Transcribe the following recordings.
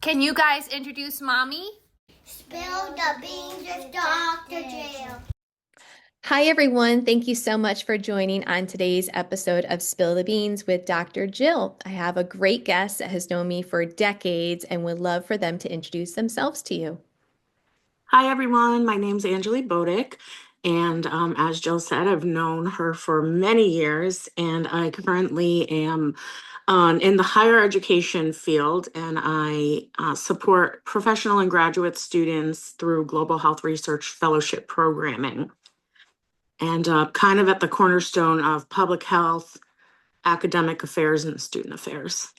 Can you guys introduce Mommy? Spill the beans with Dr. Jill. Hi, everyone. Thank you so much for joining on today's episode of Spill the Beans with Dr. Jill. I have a great guest that has known me for decades and would love for them to introduce themselves to you. Hi, everyone. My name's Anjuli Bodyk. And as Jill said, I've known her for many years, and I currently am in the higher education field, and I support professional and graduate students through Global Health Research Fellowship programming, and kind of at the cornerstone of public health, academic affairs, and student affairs.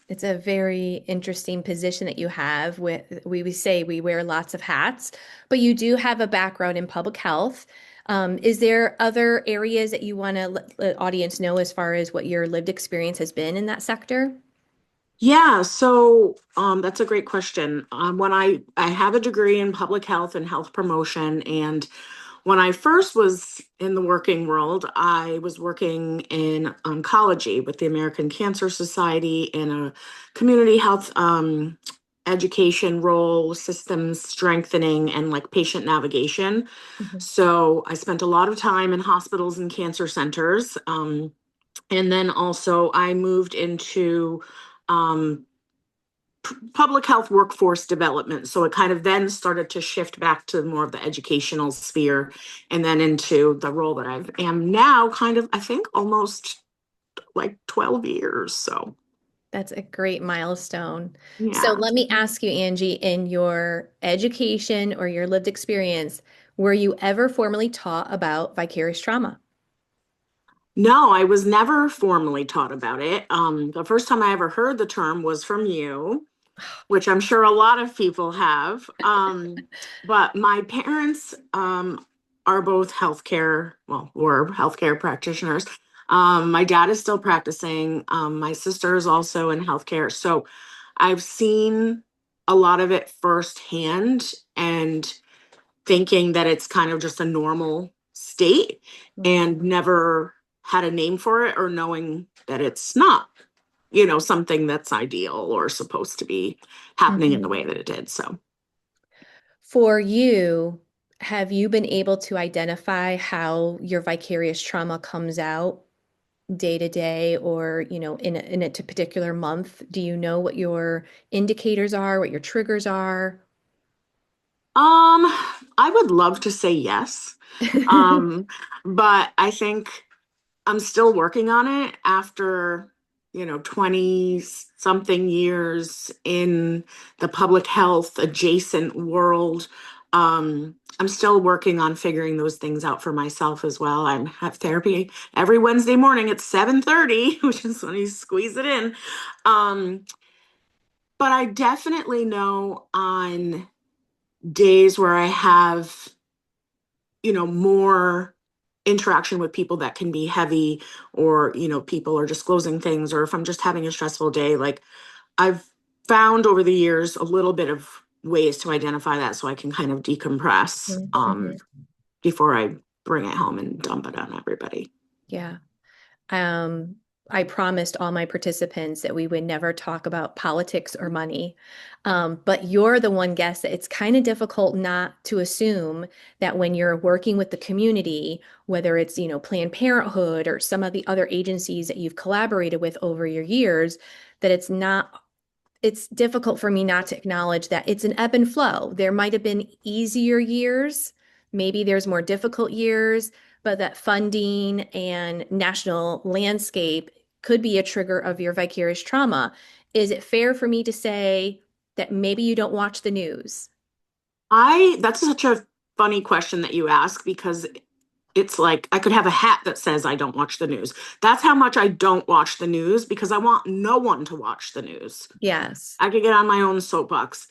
It's a very interesting position that you have. We say we wear lots of hats, but you do have a background in public health. Is there other areas that you want to let the audience know as far as what your lived experience has been in that sector? Yeah, so that's a great question. When I have a degree in public health and health promotion, and when I first was in the working world, I was working in oncology with the American Cancer Society in a community health education role, systems strengthening, and like patient navigation. Mhm. So I spent a lot of time in hospitals and cancer centers. And then also I moved into um, public health workforce development. So it kind of then started to shift back to more of the educational sphere and then into the role that I am now, kind of, I think almost like 12 years. So, That's a great milestone. So yeah. let me ask you, Angie, in your education or your lived experience, were you ever formally taught about vicarious trauma? No, I was never formally taught about it. The first time I ever heard the term was from you, which I'm sure a lot of people have. But my parents are both healthcare, well, were healthcare practitioners. My dad is still practicing. My sister is also in healthcare. So I've seen a lot of it firsthand and thinking that it's kind of just a normal state and never had a name for it or knowing that it's not, something that's ideal or supposed to be happening in the Mhm. way that it did. So, For you, have you been able to identify how your vicarious trauma comes out day to day or, in a particular month? Do you know what your indicators are, what your triggers are? I would love to say yes. Um, but I think I'm still working on it after, 20 something years in the public health adjacent world. I'm still working on figuring those things out for myself as well. I have therapy every Wednesday morning at 7:30, which is when you squeeze it in. Um, but I definitely know on days where I have, more interaction with people that can be heavy, or people are disclosing things, or if I'm just having a stressful day, like I've found over the years a little bit of ways to identify that so I can kind of decompress Mhm, mhm. before I bring it home and dump it on everybody. Yeah. Um, I promised all my participants that we would never talk about politics or money. But you're the one guest that it's kind of difficult not to assume that when you're working with the community, whether it's, Planned Parenthood or some of the other agencies that you've collaborated with over your years, that it's difficult for me not to acknowledge that it's an ebb and flow. There might have been easier years, maybe there's more difficult years, but that funding and national landscape could be a trigger of your vicarious trauma. Is it fair for me to say that maybe you don't watch the news? That's such a funny question that you ask, because it's like I could have a hat that says I don't watch the news. That's how much I don't watch the news, because I want no one to watch the news. Yes. I could get on my own soapbox.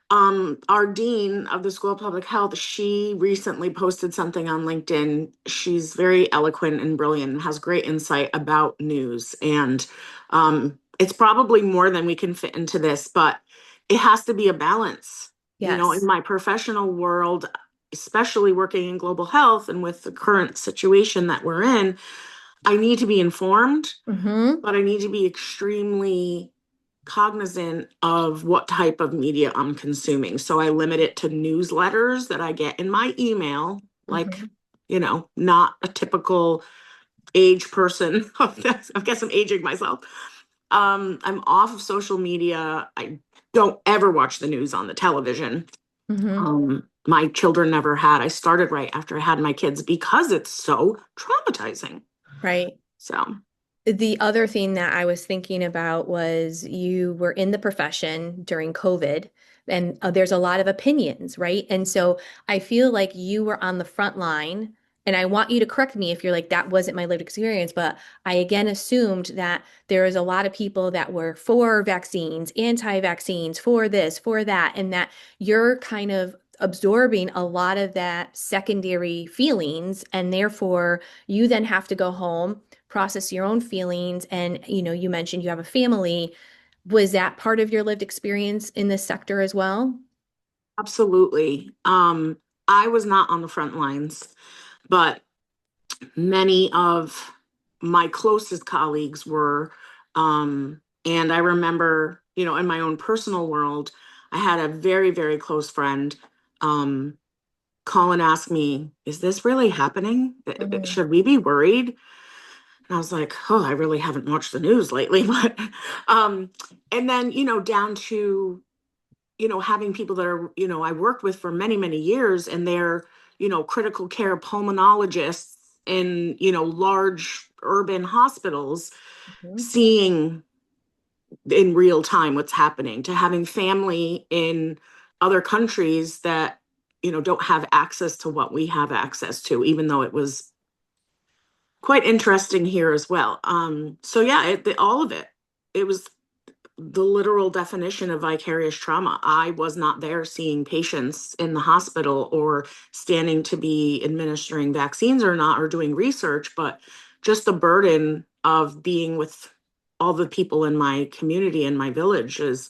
Our dean of the School of Public Health, she recently posted something on LinkedIn. She's very eloquent and brilliant and has great insight about news. And it's probably more than we can fit into this, but it has to be a balance. In Yes. my professional world, especially working in global health and with the current situation that we're in, I need to be informed, Hmm. but I need to be extremely cognizant of what type of media I'm consuming. So I limit it to newsletters that I get in my email, like, Mhm. not a typical age person. I guess I'm aging myself. I'm off of social media. I don't ever watch the news on the television. Mhm. My children never had. I started right after I had my kids because it's so traumatizing. Right. So, The other thing that I was thinking about was you were in the profession during COVID, and there's a lot of opinions, right? And so I feel like you were on the front line, and I want you to correct me if you're like, that wasn't my lived experience, but I again assumed that there is a lot of people that were for vaccines, anti-vaccines, for this, for that, and that you're kind of absorbing a lot of that secondary feelings, and therefore you then have to go home, process your own feelings. And, you mentioned you have a family. Was that part of your lived experience in this sector as well? absolutely. I was not on the front lines, but many of my closest colleagues were. And I remember, in my own personal world, I had a very, very close friend um, call and ask me, is this really happening? Mhm. Should we be worried? And I was like, oh, I really haven't watched the news lately. But, and then, down to, having people that are, I worked with for many, many years, and they're, critical care pulmonologists in, large urban hospitals, Mhm. seeing in real time what's happening, to having family in other countries that, don't have access to what we have access to, even though it was quite interesting here as well. So yeah, all of it. It was the literal definition of vicarious trauma. I was not there seeing patients in the hospital or standing to be administering vaccines or not, or doing research, but just the burden of being with all the people in my community and my village is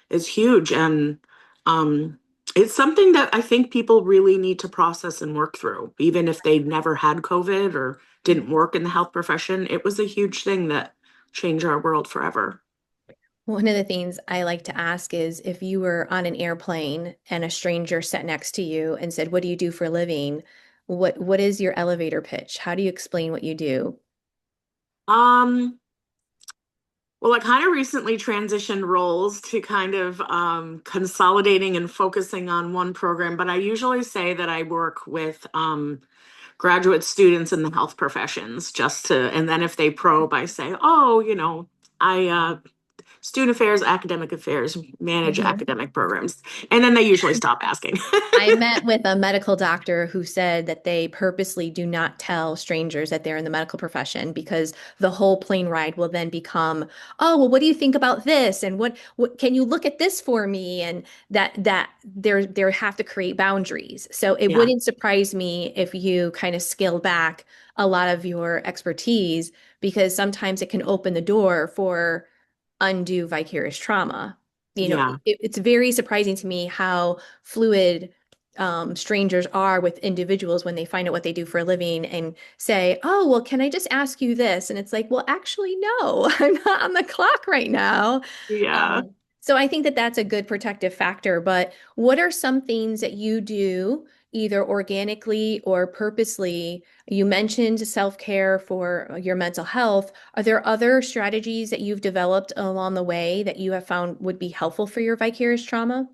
huge. And um, it's something that I think people really need to process and work through, even if they never had COVID or didn't work in the health profession. It was a huge thing that changed our world forever. One of the things I like to ask is if you were on an airplane and a stranger sat next to you and said, "What do you do for a living?" What is your elevator pitch? How do you explain what you do? Um, well, I kind of recently transitioned roles to kind of consolidating and focusing on one program, but I usually say that I work with graduate students in the health professions, and then if they probe, I say, oh, I student affairs, academic affairs, manage Mhm. academic programs. And then they usually stop asking. I met with a medical doctor who said that they purposely do not tell strangers that they're in the medical profession because the whole plane ride will then become, "Oh, well, what do you think about this? And what can you look at this for me?" And that there have to create boundaries. So it Yeah, wouldn't surprise me if you kind of scale back a lot of your expertise because sometimes it can open the door for undue vicarious trauma. yeah, It's very surprising to me how fluid strangers are with individuals when they find out what they do for a living and say, "Oh, well, can I just ask you this?" And it's like, "Well, actually, no, I'm not on the clock right now." yeah. So I think that that's a good protective factor. But what are some things that you do, either organically or purposely? You mentioned self-care for your mental health. Are there other strategies that you've developed along the way that you have found would be helpful for your vicarious trauma?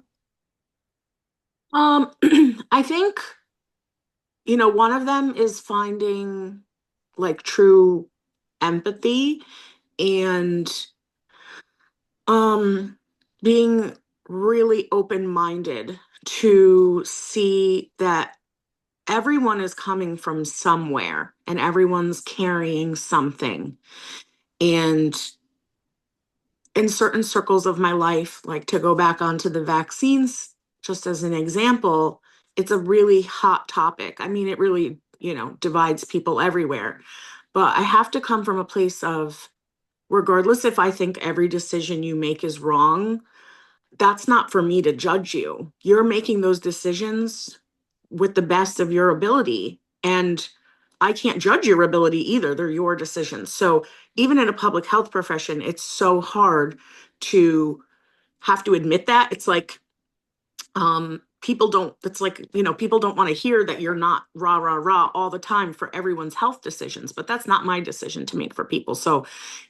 Um, I think, one of them is finding like true empathy and um being really open-minded to see that everyone is coming from somewhere and everyone's carrying something. And in certain circles of my life, like to go back onto the vaccines, just as an example, it's a really hot topic. I mean, it really, divides people everywhere. But I have to come from a place of, regardless if I think every decision you make is wrong, that's not for me to judge you. You're making those decisions with the best of your ability. And I can't judge your ability either. They're your decisions. So even in a public health profession, it's so hard to have to admit that. It's like, people don't, it's like, people don't want to hear that you're not rah, rah, rah all the time for everyone's health decisions, but that's not my decision to make for people. So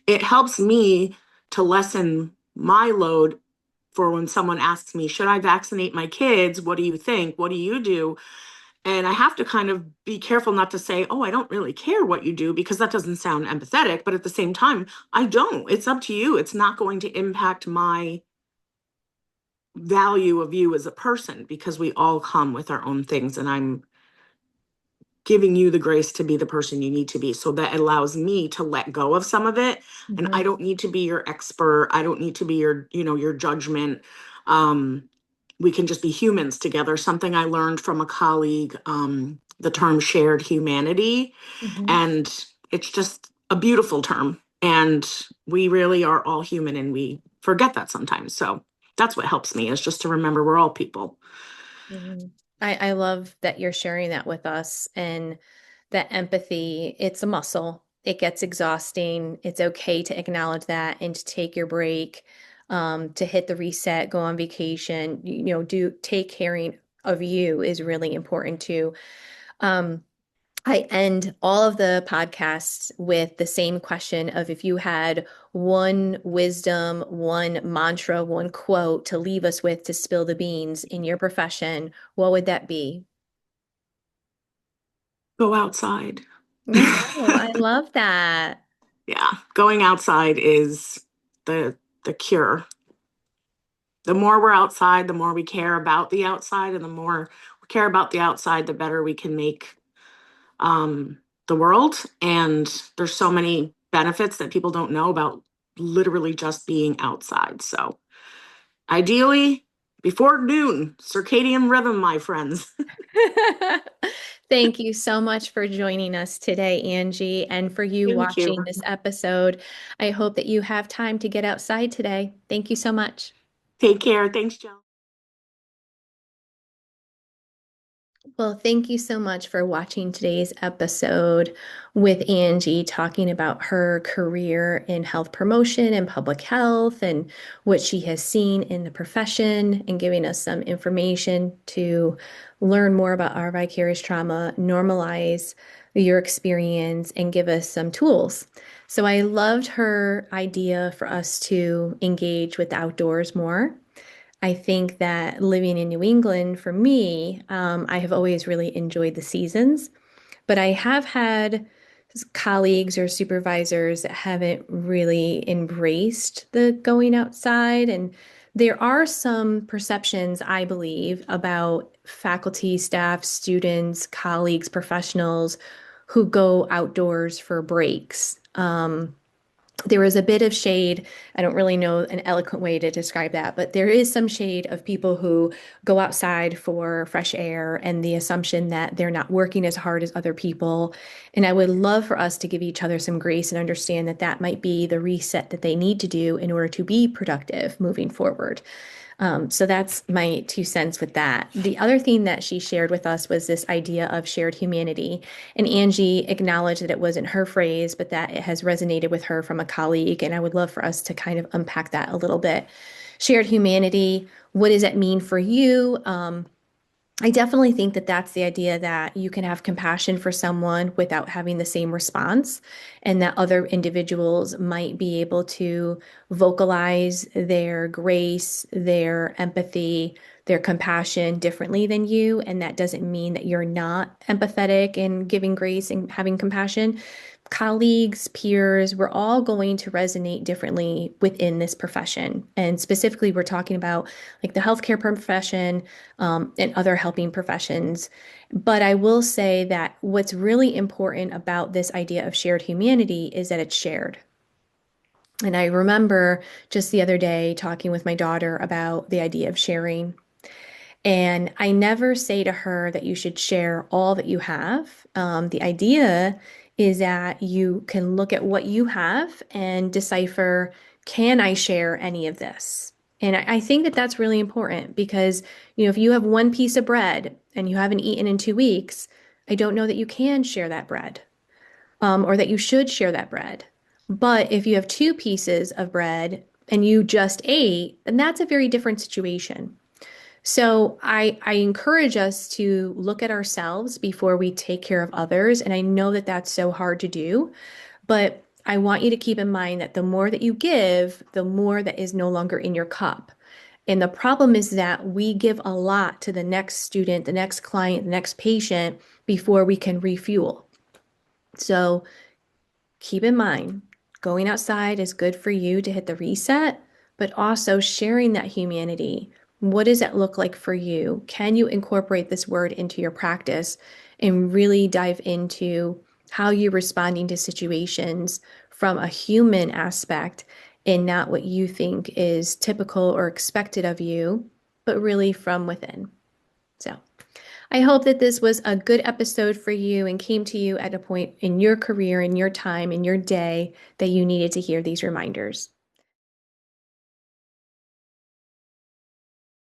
it helps me to lessen my load for when someone asks me, should I vaccinate my kids? What do you think? What do you do? And I have to kind of be careful not to say, oh, I don't really care what you do, because that doesn't sound empathetic. But at the same time, I don't. It's up to you. It's not going to impact my value of you as a person, because we all come with our own things. And I'm giving you the grace to be the person you need to be. So that allows me to let go of some of it. And I don't need to be your expert. I don't need to be your judgment. We can just be humans together. Something I learned from a colleague, the term shared humanity. Mhm. And it's just a beautiful term. And we really are all human, and we forget that sometimes. So that's what helps me, is just to remember we're all people. Mhm. I love that you're sharing that with us, and that empathy, it's a muscle. It gets exhausting. It's okay to acknowledge that and to take your break, to hit the reset, go on vacation, do take caring of you is really important too. Um, I end all of the podcasts with the same question of, if you had one wisdom, one mantra, one quote to leave us with to spill the beans in your profession, what would that be? Go outside. Oh, I love that. Yeah, going outside is the cure. The more we're outside, the more we care about the outside, and the more we care about the outside, the better we can make the world. And there's so many benefits that people don't know about literally just being outside. So ideally, before noon, circadian rhythm, my friends. Thank you so much for joining us today, Angie, and for you Thank you. watching this episode. I hope that you have time to get outside today. Thank you so much. Take care. Thanks, Jill. Well, thank you so much for watching today's episode with Angie, talking about her career in health promotion and public health and what she has seen in the profession, and giving us some information to learn more about our vicarious trauma, normalize your experience, and give us some tools. So I loved her idea for us to engage with the outdoors more. I think that living in New England, for me, I have always really enjoyed the seasons, but I have had colleagues or supervisors that haven't really embraced the going outside. And there are some perceptions, I believe, about faculty, staff, students, colleagues, professionals who go outdoors for breaks. There is a bit of shade. I don't really know an eloquent way to describe that, but there is some shade of people who go outside for fresh air and the assumption that they're not working as hard as other people. And I would love for us to give each other some grace and understand that that might be the reset that they need to do in order to be productive moving forward. So that's my 2 cents with that. The other thing that she shared with us was this idea of shared humanity. And Angie acknowledged that it wasn't her phrase, but that it has resonated with her from a colleague. And I would love for us to kind of unpack that a little bit. Shared humanity, what does that mean for you? I definitely think that that's the idea, that you can have compassion for someone without having the same response, and that other individuals might be able to vocalize their grace, their empathy, their compassion differently than you. And that doesn't mean that you're not empathetic and giving grace and having compassion. Colleagues, peers, we're all going to resonate differently within this profession. And specifically, we're talking about like the healthcare profession, and other helping professions. But I will say that what's really important about this idea of shared humanity is that it's shared. And I remember just the other day talking with my daughter about the idea of sharing. And I never say to her that you should share all that you have. The idea is that you can look at what you have and decipher, can I share any of this? And I think that that's really important because, if you have one piece of bread and you haven't eaten in 2 weeks, I don't know that you can share that bread, or that you should share that bread. But if you have two pieces of bread and you just ate, then that's a very different situation. So I encourage us to look at ourselves before we take care of others. And I know that that's so hard to do, but I want you to keep in mind that the more that you give, the more that is no longer in your cup. And the problem is that we give a lot to the next student, the next client, the next patient before we can refuel. So keep in mind, going outside is good for you to hit the reset, but also sharing that humanity. What does that look like for you? Can you incorporate this word into your practice and really dive into how you're responding to situations from a human aspect and not what you think is typical or expected of you, but really from within? So I hope that this was a good episode for you and came to you at a point in your career, in your time, in your day that you needed to hear these reminders.